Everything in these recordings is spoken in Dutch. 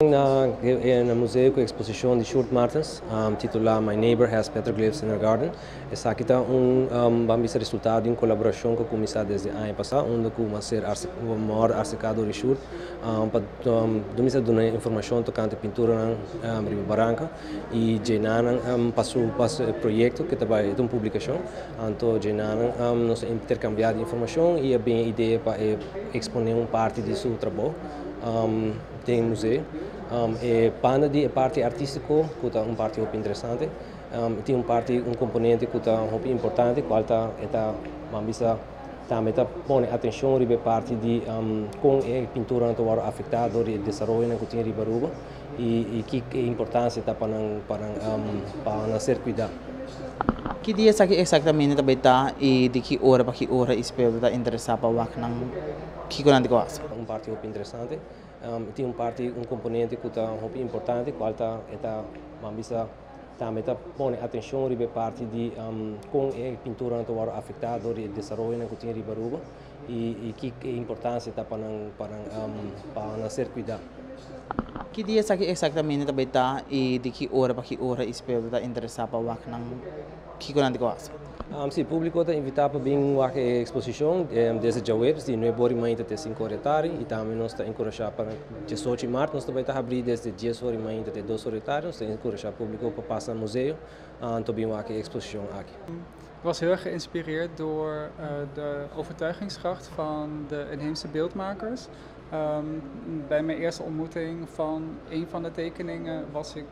In een museu com a exposição de Sjoerd Martens, titulada My Neighbor Has Petroglyphs in Her Garden. Essa aqui está resultado de colaboração que começou desde o ano passado, onde começou a maior arquiteto de Sjoerd, para dar informação tocante pintura na Riba Barranca e Jainan passou o projeto que trabalha em publicação, então Jainan nos intercambiar informação e a bem ideia para exponer parte de seu trabalho tem museu. Pana de parte artística, que é parte muito interessante, tem um componente que é muito importante, qual está também põe atenção sobre parte de como a pintura está afetada do desenvolvimento que tem riba Aruba e que a importância está para ser cuidado. Que dia exatamente também está e de que hora para que hora espero está interessado para o que quando gosta. Parte muito interessante. Tem um componente que é muito importante, qual está também põe atenção sobre parte de como a pintura está afetada do desenvolvimento que tem riba Aruba e que a importância está para ser cuidado. Que dia exatamente também está e de que hora para que hora espero está interessado para o que quando gosta. Sim, o público está invitado para vir a exposição desde a web, de 9 horas até 5 horas da tarde, e também nós estamos encorajando para 18 de março, nós também estamos abrindo desde 10 horas até 2 horas da tarde, nós estamos encorajando o público para passar no museu en te vir a exposição aqui. Ik was heel erg geïnspireerd door de overtuigingskracht van de inheemse beeldmakers. Bij mijn eerste ontmoeting van een van de tekeningen was ik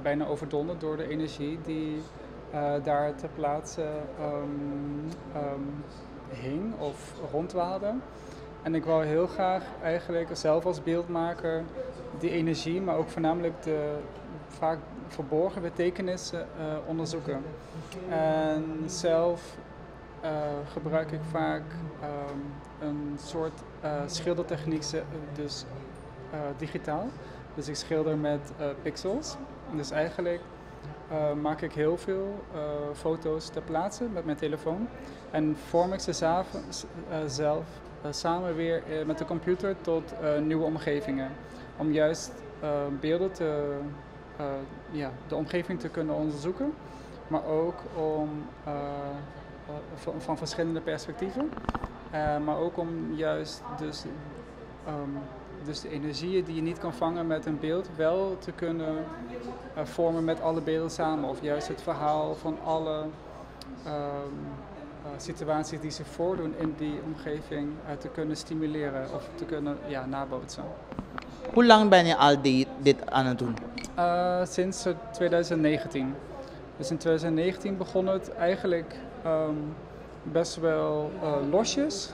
bijna overdonderd door de energie die daar ter plaatse hing of rondwaalde. En ik wou heel graag eigenlijk zelf als beeldmaker die energie, maar ook voornamelijk de vaak verborgen betekenissen onderzoeken. En zelf gebruik ik vaak een soort schildertechniek, dus digitaal. Dus ik schilder met pixels. Dus eigenlijk maak ik heel veel foto's ter plaatse met mijn telefoon. En vorm ik ze zelf samen weer met de computer tot nieuwe omgevingen. Om juist beelden de omgeving te kunnen onderzoeken. Maar ook om van verschillende perspectieven. Maar ook om juist dus de energieën die je niet kan vangen met een beeld wel te kunnen vormen met alle beelden samen. Of juist het verhaal van alle situaties die zich voordoen in die omgeving te kunnen stimuleren of te kunnen nabootsen. Hoe lang ben je al dit aan het doen? Sinds 2019. Dus in 2019 begon het eigenlijk best wel losjes.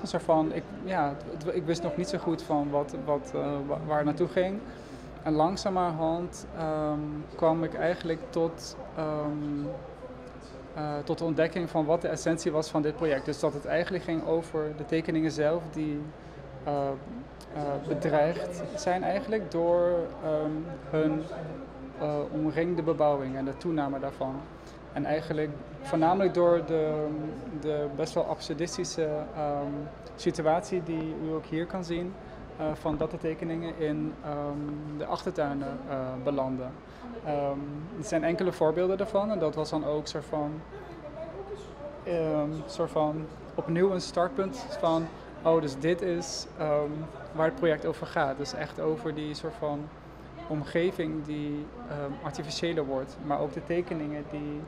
Ik wist nog niet zo goed van waar het naartoe ging. En langzamerhand kwam ik eigenlijk tot de ontdekking van wat de essentie was van dit project. Dus dat het eigenlijk ging over de tekeningen zelf die bedreigd zijn eigenlijk door hun omringende bebouwing en de toename daarvan. En eigenlijk voornamelijk door de best wel absurdistische situatie die u ook hier kan zien, van dat de tekeningen in de achtertuinen belanden. Er zijn enkele voorbeelden daarvan en dat was dan ook soort van opnieuw een startpunt van, dus dit is waar het project over gaat. Dus echt over die soort van omgeving die artificiëler wordt, maar ook de tekeningen die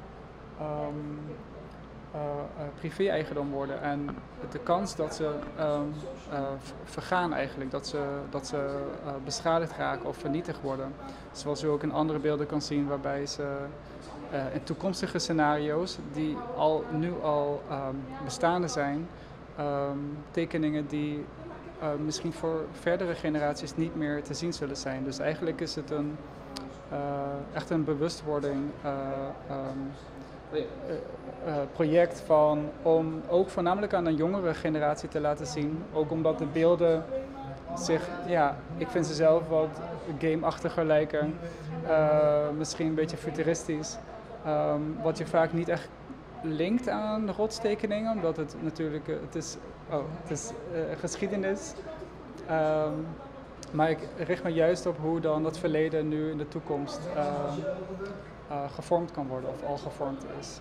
privé-eigendom worden en de kans dat ze vergaan eigenlijk, dat ze beschadigd raken of vernietigd worden. Zoals u ook in andere beelden kan zien waarbij ze in toekomstige scenario's die nu al bestaande zijn, tekeningen die misschien voor verdere generaties niet meer te zien zullen zijn. Dus eigenlijk is het echt een bewustwording project om ook voornamelijk aan een jongere generatie te laten zien. Ook omdat de beelden ik vind ze zelf wat gameachtiger lijken. Misschien een beetje futuristisch. Wat je vaak niet echt linkt aan de rotstekeningen, omdat het natuurlijk het is geschiedenis. Maar ik richt me juist op hoe dan dat verleden nu in de toekomst gevormd kan worden of al gevormd is.